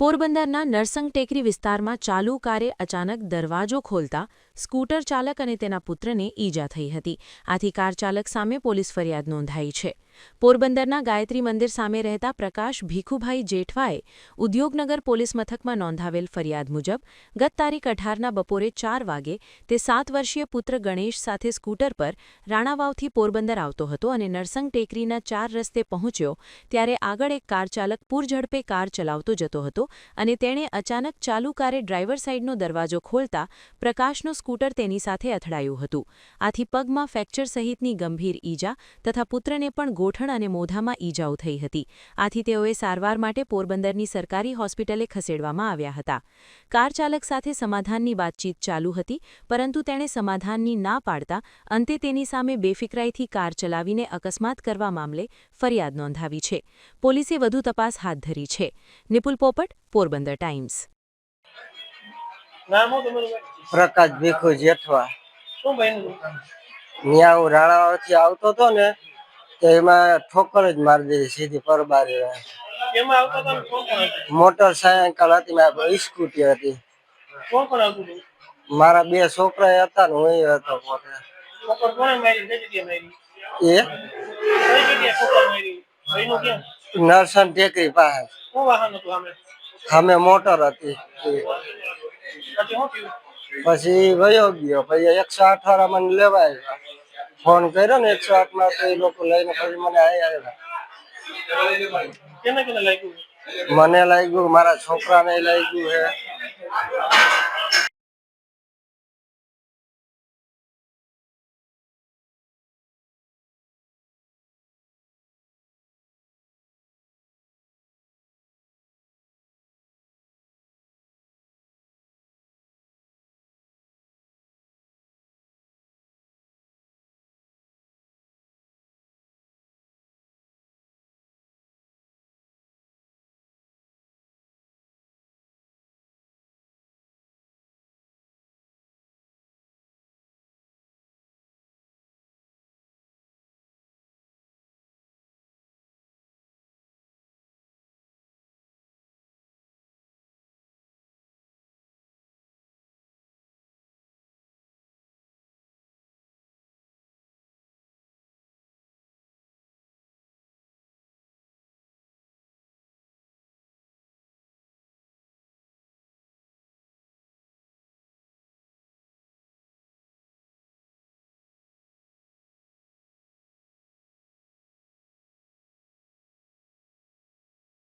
પોરબંદરના નરસંગ ટેકરી વિસ્તારમાં ચાલુ કારે અચાનક દરવાજો ખોલતા સ્કૂટર ચાલક અને તેના પુત્રને ઈજા થઈ હતી। આથી કાર ચાલક સામે પોલીસ ફરિયાદ નોંધાઈ છે। પોરબંદરના ગાયત્રી મંદિર સામે રહેતા પ્રકાશ ભીખુભાઈ જેઠવાએ ઉદ્યોગનગર પોલીસ મથકમાં નોંધાવેલ ફરિયાદ મુજબ ગત તારીખ 18ના બપોરે 4 વાગે તે 7 વર્ષીય પુત્ર ગણેશ સાથે સ્કૂટર પર રાણાવાવથી પોરબંદર આવતો હતો અને નરસંગ ટેકરીના 4 રસ્તે પહોંચ્યો ત્યારે આગળ એક કાર ચાલક પૂરઝડપે કાર ચલાવતો જતો હતો અને તેણે અચાનક ચાલુ કારે ડ્રાઈવર સાઈડનો દરવાજો ખોલતા પ્રકાશનું સ્કૂટર તેની સાથે અથડાયું હતું। આથી પગમાં ફ્રેક્ચર સહિતની ગંભીર ઈજા તથા પુત્રને પણ ગોઠણ અને મોઢામાં ઈજાઓ થઈ હતી। આથી તેઓએ સારવાર માટે પોરબંદરની સરકારી હોસ્પિટલે ખસેડવામાં આવ્યા હતા। કાર ચાલક સાથે સમાધાનની વાતચીત ચાલુ હતી પરંતુ તેણે સમાધાનની ના પાડતા અંતે તેની સામે બેફિકરાઈથી કાર ચલાવીને અકસ્માત કરવા મામલે ફરિયાદ નોંધાવી છે। પોલીસે વધુ તપાસ હાથ ધરી છે। નિપુલ પોપટ, પોરબંદર ટાઈમ્સ। પ્રકાશ ભીખુ જેઠવા ન્યા હું રાણાવાથી આવતો હતો ને તો એમાં ઠોકર જ મારી દીધી સીધી પરબારી। મોટરસાયકલ હતી ને સ્કૂટી હતી। મારા 2 છોકરા હતા ને હું હતો પોતે। નરસંગ ટેકરી પાસે અમે મોટર હતી પછી વયો ગયો। પછી 108 વાળા મને લેવા આવ્યા। ફોન કર્યો ને 108 માં તો એ લોકો લઈને પછી મને આવ્યા। મને લાગ્યું, મારા છોકરાને લાગ્યું છે।